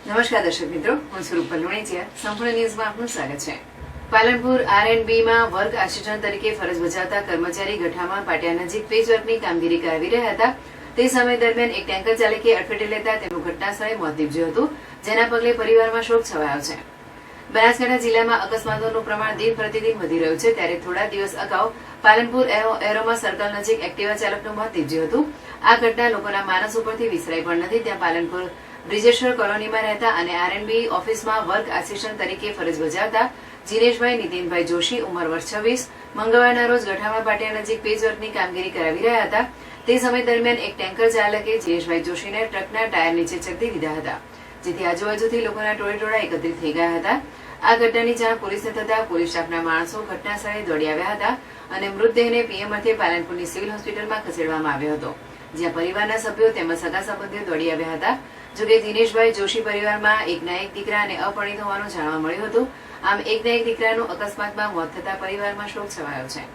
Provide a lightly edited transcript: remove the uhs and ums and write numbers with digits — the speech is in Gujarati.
નમસ્કાર દર્શક મિત્રો, હું સ્વરૂપ પલ્લુણીચિયા. સંપૂર્ણ ન્યૂઝમાં આપનું સ્વાગત છે. પાલનપુર R&Bમાં વર્ક આસિસ્ટન્ટ તરીકે ફરજ બજાવતા કર્મચારી ગઠામણ પાટિયા નજીક પેચવર્કની કામગીરી કરાવી રહ્યા હતા. તે સમય દરમિયાન એક ટેન્કર ચાલકે અડફેટે લેતા તેનું ઘટનાસ્થળે મોત નીપજ્યું હતું, જેના પગલે પરિવારમાં શોક છવાયો છે. બનાસકાંઠા જિલ્લામાં અકસ્માતોનું પ્રમાણ દિન પ્રતિદિન વધી રહ્યું છે, ત્યારે થોડા દિવસ અગાઉ પાલનપુર એરોમા સર્કલ નજીક એક્ટિવા ચાલકનું મોત નીપજ્યું હતું. આ ઘટના લોકોના માનસ ઉપરથી વિસરાઈ પણ નથી. ત્યાં પાલનપુર બ્રિજેશ્વર કોલોનીમાં રહેતા અને R&B ઓફિસમાં વર્ક આસિસ્ટન્ટ તરીકે ફરજ બજાવતા જીનેશભાઈ નીતિનભાઈ જોશી, ઉંમર વર્ષ 26, મંગળવારના રોજ ગઠામણ પાટિયા નજીક પેચવર્કની કામગીરી કરાવી રહ્યા હતા. તે સમય દરમિયાન એક ટેન્કર ચાલકે જીનેશભાઈ જોશીને ટ્રકના ટાયર નીચે ચકદી દીધા હતા, જેથી આજુબાજુથી લોકોના ટોળે એકત્રિત થઈ ગયા હતા. આ ઘટનાની જાણ પોલીસને થતા પોલીસ સ્ટાફના માણસો ઘટનાસ્થળે દોડી આવ્યા હતા અને મૃતદેહને પીએમ અર્થે પાલનપુરની સિવિલ હોસ્પિટલમાં ખસેડવામાં આવ્યો હતો, જ્યાં પરિવારના સભ્યો તેમજ સગા સંબંધીઓ દોડી આવ્યા હતા. જોકે દિનેશભાઈ જોશી પરિવારમાં એકના એક દીકરા અને અપરિણિત હોવાનું જાણવા મળ્યું હતું. આમ એકના એક દીકરાનું અકસ્માતમાં મોત થતા પરિવારમાં શોક છવાયો છે.